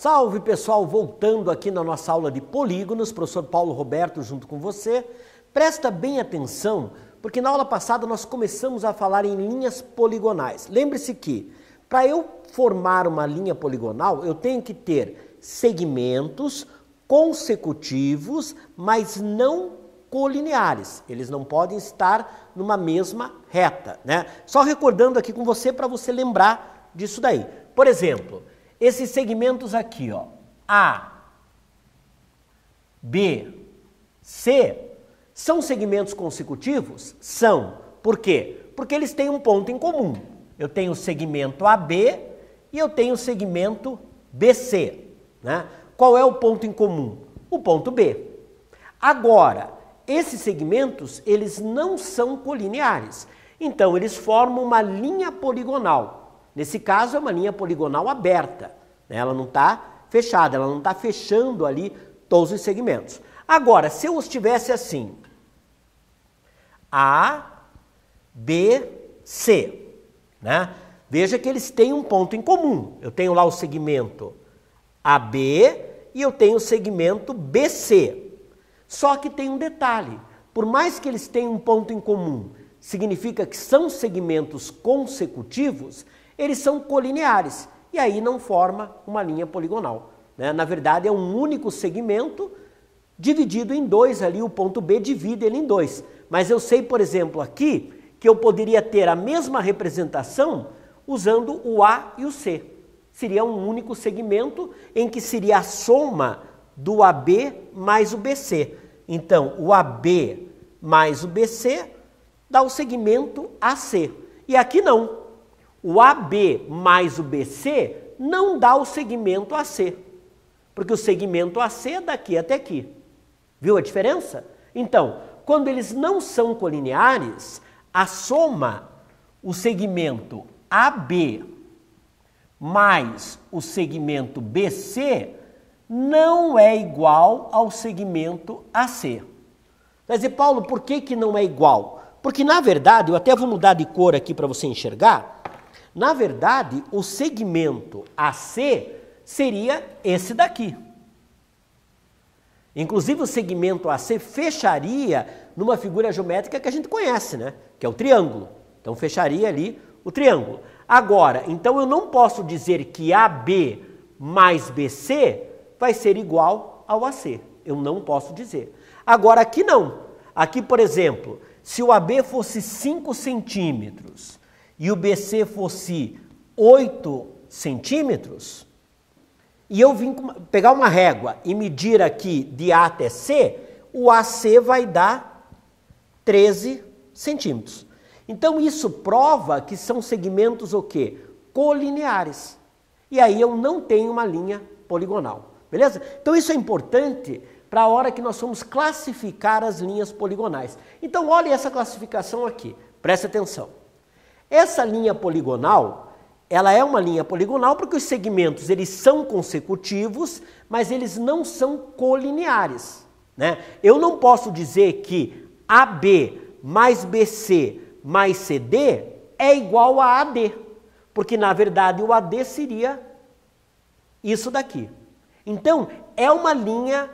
Salve pessoal, voltando aqui na nossa aula de polígonos, professor Paulo Roberto junto com você. Presta bem atenção, porque na aula passada nós começamos a falar em linhas poligonais. Lembre-se que para eu formar uma linha poligonal, eu tenho que ter segmentos consecutivos, mas não colineares. Eles não podem estar numa mesma reta, né? Só recordando aqui com você para você lembrar disso daí. Por exemplo, esses segmentos aqui, ó, A, B, C, são segmentos consecutivos? São. Por quê? Porque eles têm um ponto em comum. Eu tenho o segmento AB e eu tenho o segmento BC, né? Qual é o ponto em comum? O ponto B. Agora, esses segmentos, eles não são colineares. Então, eles formam uma linha poligonal. Nesse caso, é uma linha poligonal aberta. Ela não está fechada, ela não está fechando ali todos os segmentos. Agora, se eu estivesse assim, A, B, C, né? Veja que eles têm um ponto em comum. Eu tenho lá o segmento AB e eu tenho o segmento BC. Só que tem um detalhe. Por mais que eles tenham um ponto em comum, significa que são segmentos consecutivos, eles são colineares, e aí não forma uma linha poligonal, né? Na verdade, é um único segmento dividido em dois, ali o ponto B divide ele em dois. Mas eu sei, por exemplo, aqui, que eu poderia ter a mesma representação usando o A e o C. Seria um único segmento em que seria a soma do AB mais o BC. Então, o AB mais o BC dá o segmento AC. E aqui não. O AB mais o BC não dá o segmento AC, porque o segmento AC é daqui até aqui. Viu a diferença? Então, quando eles não são colineares, a soma, o segmento AB mais o segmento BC não é igual ao segmento AC. Vai dizer, Paulo, por que não é igual? Porque, na verdade, eu até vou mudar de cor aqui para você enxergar. Na verdade, o segmento AC seria esse daqui. Inclusive, o segmento AC fecharia numa figura geométrica que a gente conhece, né? Que é o triângulo. Então, fecharia ali o triângulo. Agora, então eu não posso dizer que AB mais BC vai ser igual ao AC. Eu não posso dizer. Agora, aqui não. Aqui, por exemplo, se o AB fosse 5 centímetros e o BC fosse 8 centímetros, e eu vim pegar uma régua e medir aqui de A até C, o AC vai dar 13 centímetros. Então, isso prova que são segmentos o quê? Colineares. E aí eu não tenho uma linha poligonal. Beleza? Então, isso é importante para a hora que nós vamos classificar as linhas poligonais. Então, olhe essa classificação aqui. Preste atenção. Essa linha poligonal, ela é uma linha poligonal porque os segmentos eles são consecutivos, mas eles não são colineares, né? Eu não posso dizer que AB mais BC mais CD é igual a AD, porque na verdade o AD seria isso daqui. Então, é uma linha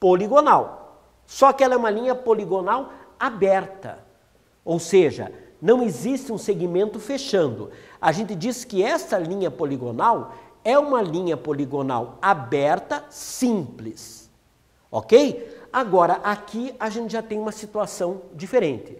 poligonal, só que ela é uma linha poligonal aberta, ou seja, não existe um segmento fechando. A gente diz que essa linha poligonal é uma linha poligonal aberta, simples. Ok? Agora, aqui a gente já tem uma situação diferente.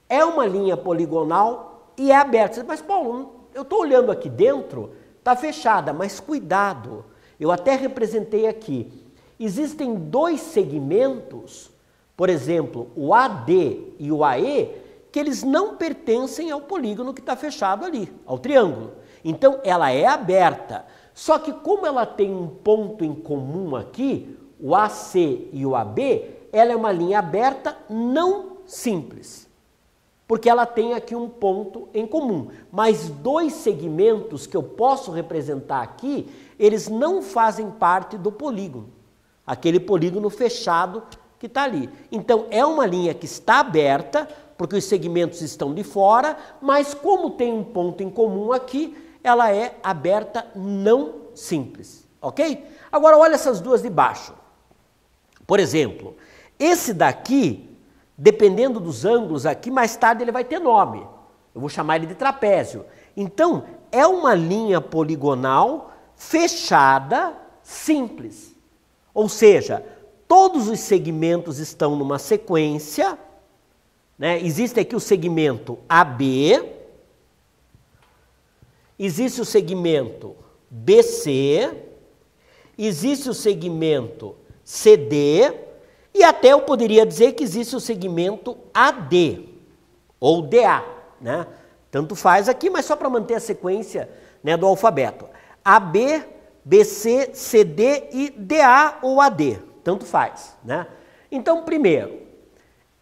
É uma linha poligonal e é aberta. Mas, Paulo, eu estou olhando aqui dentro, está fechada, mas cuidado. Eu até representei aqui. Existem dois segmentos, por exemplo, o AD e o AE, que eles não pertencem ao polígono que está fechado ali, ao triângulo. Então, ela é aberta. Só que como ela tem um ponto em comum aqui, o AC e o AB, ela é uma linha aberta não simples. Porque ela tem aqui um ponto em comum. Mas dois segmentos que eu posso representar aqui, eles não fazem parte do polígono. Aquele polígono fechado que está ali. Então, é uma linha que está aberta, porque os segmentos estão de fora, mas como tem um ponto em comum aqui, ela é aberta não simples. ok? Agora olha essas duas de baixo. Por exemplo, esse daqui, dependendo dos ângulos aqui, mais tarde ele vai ter nome. Eu vou chamar ele de trapézio. Então, é uma linha poligonal fechada simples. Ou seja, todos os segmentos estão numa sequência, né? Existe aqui o segmento AB, existe o segmento BC, existe o segmento CD e até eu poderia dizer que existe o segmento AD ou DA, né? Tanto faz aqui, mas só para manter a sequência, né, do alfabeto. AB, BC, CD e DA ou AD, tanto faz, né? Então, primeiro,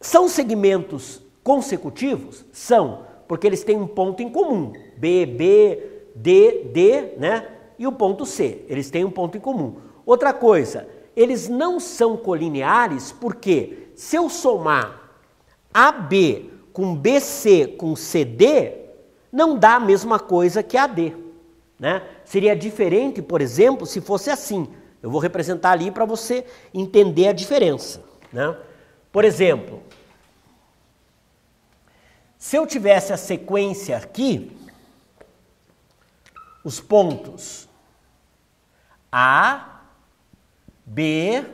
são segmentos consecutivos? São, porque eles têm um ponto em comum, B, D, D, né? E o ponto C, eles têm um ponto em comum. Outra coisa, eles não são colineares porque se eu somar AB com BC com CD, não dá a mesma coisa que AD, né? Seria diferente, por exemplo, se fosse assim. Eu vou representar ali para você entender a diferença, né? Por exemplo, se eu tivesse a sequência aqui, os pontos A, B,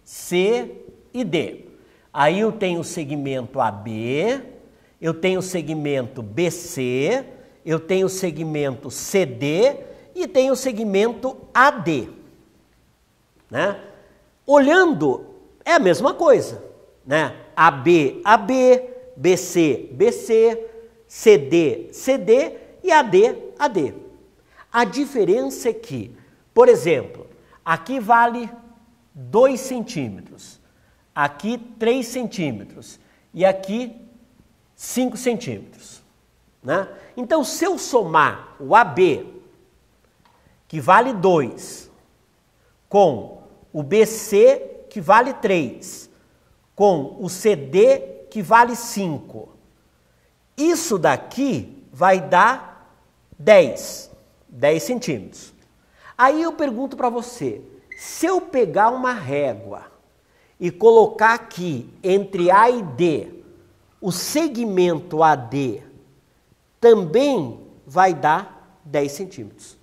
C e D. Aí eu tenho o segmento AB, eu tenho o segmento BC, eu tenho o segmento CD e tenho o segmento AD, né? Olhando, é a mesma coisa, né? AB, AB, BC, BC, CD, CD e AD, AD. A diferença é que, por exemplo, aqui vale 2 centímetros, aqui 3 centímetros e aqui 5 centímetros, né? Então, se eu somar o AB, que vale 2, com o BC, que vale 3, com o CD, que vale 5, isso daqui vai dar 10 centímetros. Aí eu pergunto para você, se eu pegar uma régua e colocar aqui entre A e D, o segmento AD também vai dar 10 centímetros.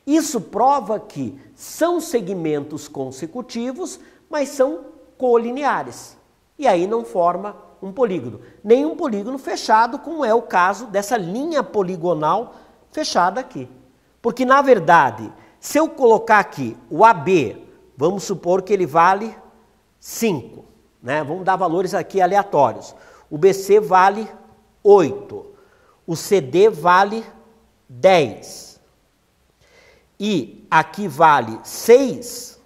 Isso prova que são segmentos consecutivos, mas são colineares. E aí não forma um polígono. Nem um polígono fechado, como é o caso dessa linha poligonal fechada aqui. Porque, na verdade, se eu colocar aqui o AB, vamos supor que ele vale 5, né? Vamos dar valores aqui aleatórios. O BC vale 8, o CD vale 10 e aqui vale 6.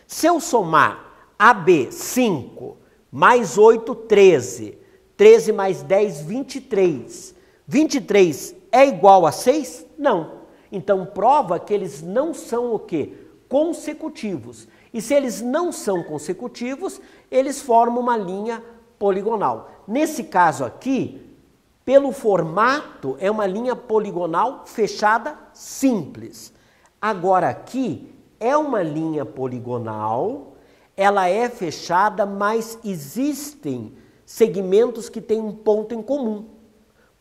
Se eu somar AB 5 mais 8, 13, 13 mais 10, 23. 23 é igual a 6? Não. Então prova que eles não são o quê? Consecutivos. E se eles não são consecutivos, eles formam uma linha poligonal. Nesse caso aqui, pelo formato, é uma linha poligonal fechada simples. Agora aqui é uma linha poligonal, ela é fechada, mas existem segmentos que têm um ponto em comum.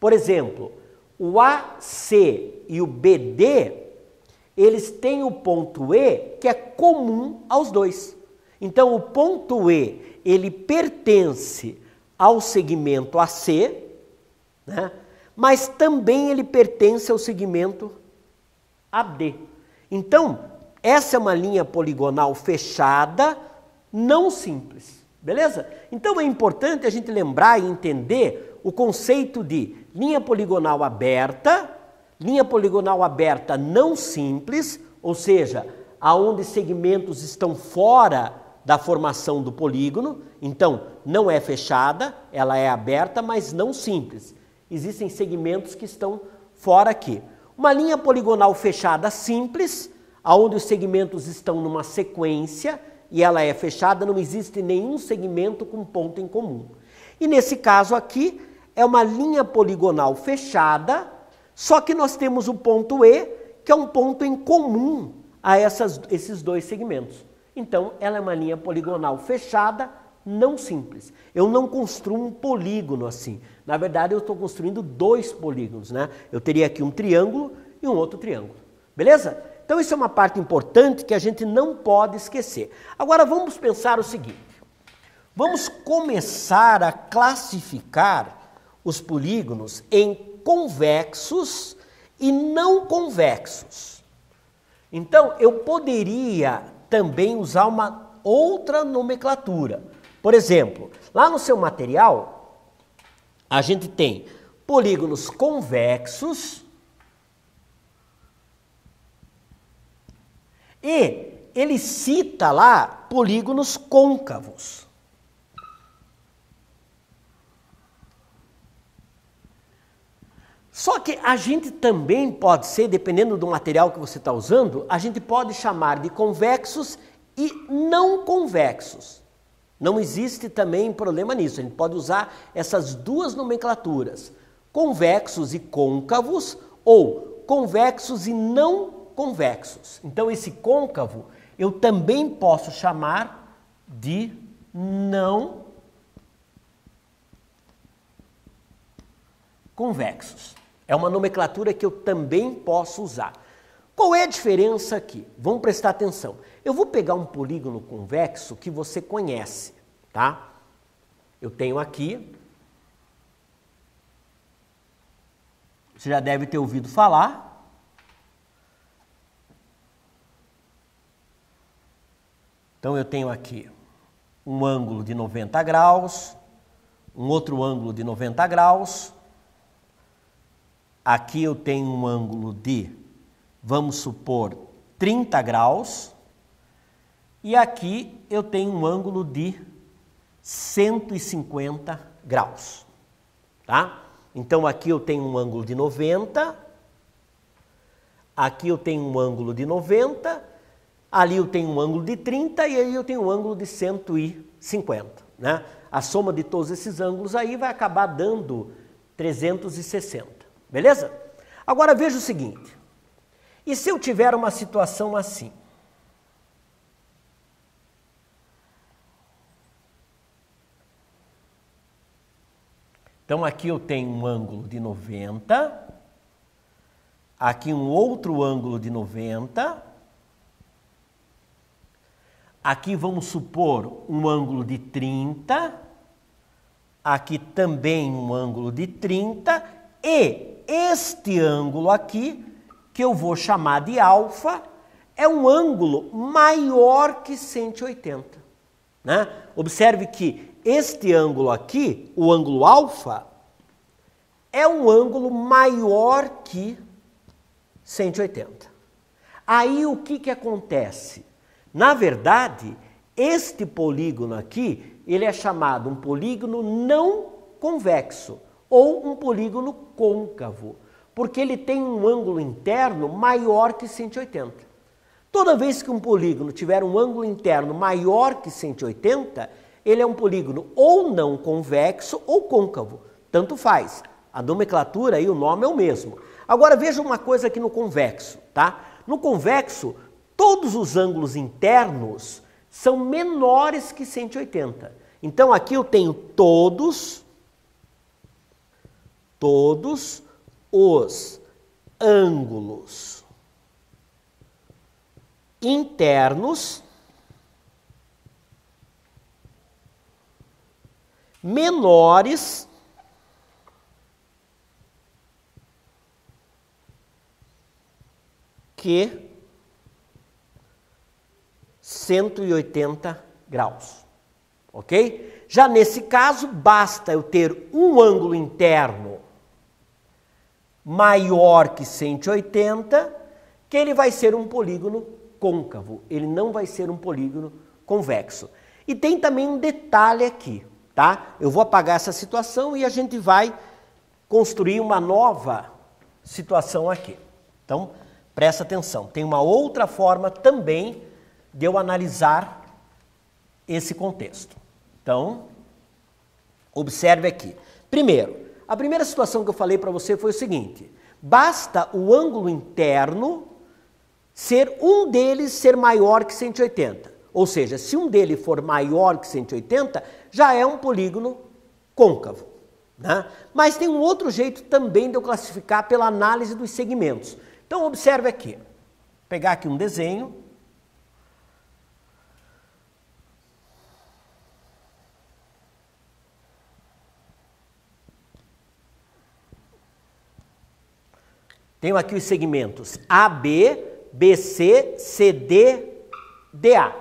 Por exemplo, o AC e o BD, eles têm o ponto E que é comum aos dois. Então, o ponto E, ele pertence ao segmento AC, né? Mas também ele pertence ao segmento AD. Então, essa é uma linha poligonal fechada, não simples, beleza? Então, é importante a gente lembrar e entender o conceito de linha poligonal aberta não simples, ou seja, aonde segmentos estão fora da formação do polígono, então não é fechada, ela é aberta, mas não simples. Existem segmentos que estão fora aqui. Uma linha poligonal fechada simples, aonde os segmentos estão numa sequência e ela é fechada, não existe nenhum segmento com ponto em comum. E nesse caso aqui, é uma linha poligonal fechada, só que nós temos o ponto E, que é um ponto em comum a esses dois segmentos. Então, ela é uma linha poligonal fechada, não simples. Eu não construo um polígono assim. Na verdade, eu estou construindo dois polígonos, né? Eu teria aqui um triângulo e um outro triângulo. Beleza? Então, isso é uma parte importante que a gente não pode esquecer. Agora, vamos pensar o seguinte. Vamos começar a classificar os polígonos em convexos e não convexos. Então, eu poderia também usar uma outra nomenclatura. Por exemplo, lá no seu material, a gente tem polígonos convexos e ele cita lá polígonos côncavos. Só que a gente também pode ser, dependendo do material que você está usando, a gente pode chamar de convexos e não convexos. Não existe também problema nisso, a gente pode usar essas duas nomenclaturas, convexos e côncavos, ou convexos e não convexos. Então, esse côncavo eu também posso chamar de não convexos. É uma nomenclatura que eu também posso usar. Qual é a diferença aqui? Vamos prestar atenção. Eu vou pegar um polígono convexo que você conhece, tá? Eu tenho aqui, você já deve ter ouvido falar. Então eu tenho aqui um ângulo de 90 graus, um outro ângulo de 90 graus. Aqui eu tenho um ângulo de, vamos supor, 30 graus. E aqui eu tenho um ângulo de 150 graus. Tá? Então aqui eu tenho um ângulo de 90. Aqui eu tenho um ângulo de 90. Ali eu tenho um ângulo de 30 e aí eu tenho um ângulo de 150. Né? A soma de todos esses ângulos aí vai acabar dando 360. Beleza? Agora veja o seguinte, e se eu tiver uma situação assim? Então aqui eu tenho um ângulo de 90, aqui um outro ângulo de 90, aqui vamos supor um ângulo de 30, aqui também um ângulo de 30 e este ângulo aqui, que eu vou chamar de alfa, é um ângulo maior que 180. Né? Observe que este ângulo aqui, o ângulo alfa, é um ângulo maior que 180. Aí o que acontece? Na verdade, este polígono aqui, ele é chamado um polígono não convexo, ou um polígono côncavo, porque ele tem um ângulo interno maior que 180. Toda vez que um polígono tiver um ângulo interno maior que 180, ele é um polígono ou não convexo ou côncavo, tanto faz. A nomenclatura e o nome é o mesmo. Agora veja uma coisa aqui no convexo, tá? No convexo, todos os ângulos internos são menores que 180. Então aqui eu tenho todos os ângulos internos menores que 180 graus, ok? Já nesse caso, basta eu ter um ângulo interno maior que 180, que ele vai ser um polígono côncavo, ele não vai ser um polígono convexo. E tem também um detalhe aqui, tá? Eu vou apagar essa situação e a gente vai construir uma nova situação aqui. Então, presta atenção, tem uma outra forma também de eu analisar esse contexto. Então, observe aqui. Primeiro, a primeira situação que eu falei para você foi o seguinte, basta o ângulo interno ser um deles ser maior que 180. Ou seja, se um deles for maior que 180, já é um polígono côncavo, né? Mas tem um outro jeito também de eu classificar pela análise dos segmentos. Então observe aqui, vou pegar aqui um desenho. Tenho aqui os segmentos AB, BC, CD, DA,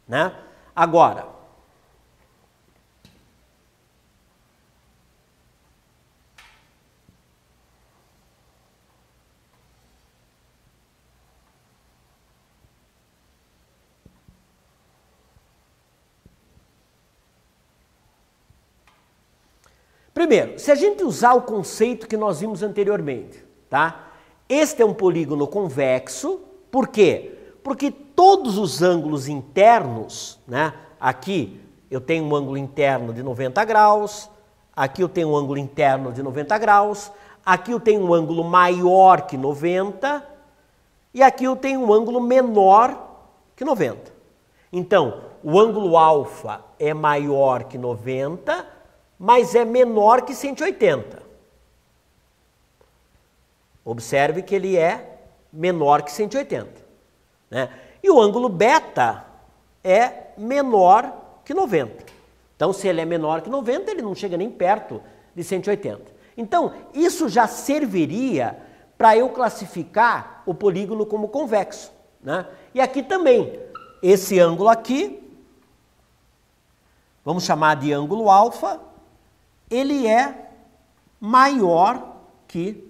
né? Agora, primeiro, se a gente usar o conceito que nós vimos anteriormente, tá? Este é um polígono convexo, por quê? Porque todos os ângulos internos, né? Aqui eu tenho um ângulo interno de 90 graus, aqui eu tenho um ângulo interno de 90 graus, aqui eu tenho um ângulo maior que 90 e aqui eu tenho um ângulo menor que 90. Então, o ângulo alfa é maior que 90, mas é menor que 180. Observe que ele é menor que 180. Né? E o ângulo beta é menor que 90. Então, se ele é menor que 90, ele não chega nem perto de 180. Então, isso já serviria para eu classificar o polígono como convexo. Né? E aqui também, esse ângulo aqui, vamos chamar de ângulo alfa, ele é maior que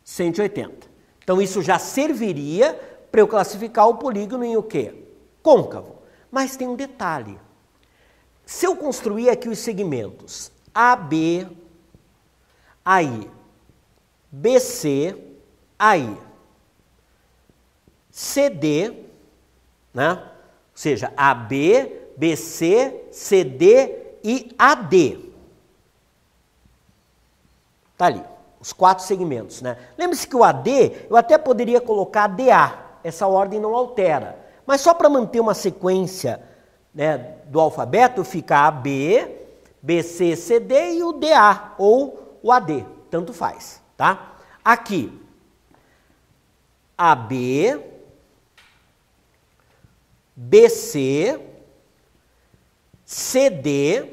180. Então, isso já serviria para eu classificar o polígono em o quê? Côncavo. Mas tem um detalhe. Se eu construir aqui os segmentos AB, aí, BC, aí, CD, né? Ou seja, AB, BC, CD e AD. Está ali, os 4 segmentos, né? Lembre-se que o AD, eu até poderia colocar DA, essa ordem não altera. Mas só para manter uma sequência, né, do alfabeto, fica AB, BC, CD e o DA, ou o AD, tanto faz, tá? Aqui, AB, BC, CD,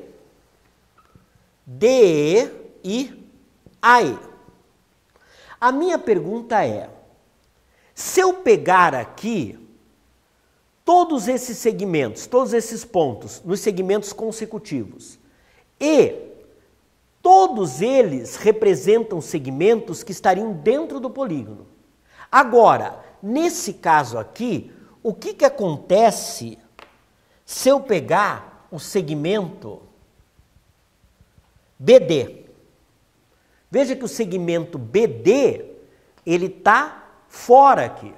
DE e AE. A minha pergunta é, se eu pegar aqui todos esses segmentos, todos esses pontos, nos segmentos consecutivos, e todos eles representam segmentos que estariam dentro do polígono. Agora, nesse caso aqui, o que acontece se eu pegar o segmento BD? Veja que o segmento BD, ele está fora aqui.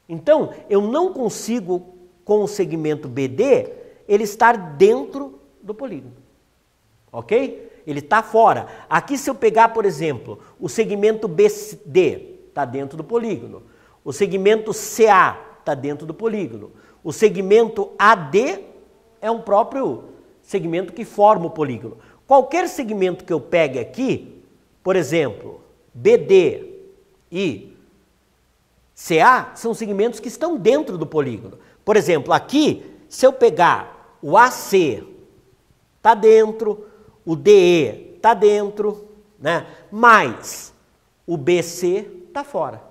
Então, eu não consigo, com o segmento BD, ele estar dentro do polígono. Ok? Ele está fora. Aqui, se eu pegar, por exemplo, o segmento BD, está dentro do polígono. O segmento CA está dentro do polígono. O segmento AD é um próprio segmento que forma o polígono. Qualquer segmento que eu pegue aqui, por exemplo, BD e CA, são segmentos que estão dentro do polígono. Por exemplo, aqui, se eu pegar o AC, está dentro, o DE está dentro, né? Mas o BC está fora.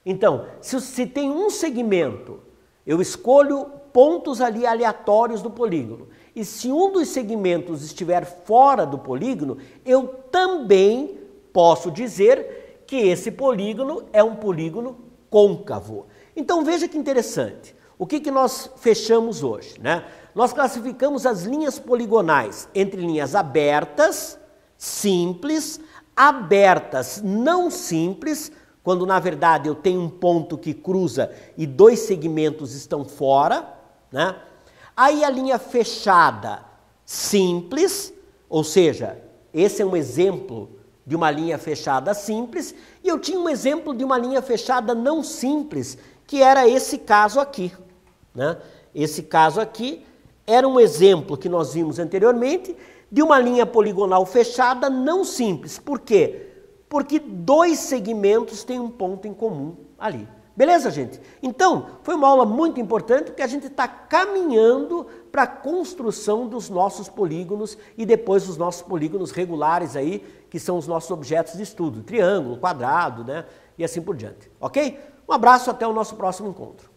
Então, se tem um segmento, eu escolho pontos ali aleatórios do polígono. E se um dos segmentos estiver fora do polígono, eu também posso dizer que esse polígono é um polígono côncavo. Então veja que interessante. O que nós fechamos hoje, né? Nós classificamos as linhas poligonais entre linhas abertas, simples, abertas não simples, quando na verdade eu tenho um ponto que cruza e 2 segmentos estão fora, né? Aí a linha fechada simples, ou seja, esse é um exemplo de uma linha fechada simples e eu tinha um exemplo de uma linha fechada não simples, que era esse caso aqui, né? Esse caso aqui era um exemplo que nós vimos anteriormente de uma linha poligonal fechada não simples. Por quê? Porque dois segmentos têm um ponto em comum ali. Beleza, gente? Então, foi uma aula muito importante porque a gente está caminhando para a construção dos nossos polígonos e depois dos nossos polígonos regulares aí, que são os nossos objetos de estudo, triângulo, quadrado, né? E assim por diante. Ok? Um abraço, até o nosso próximo encontro.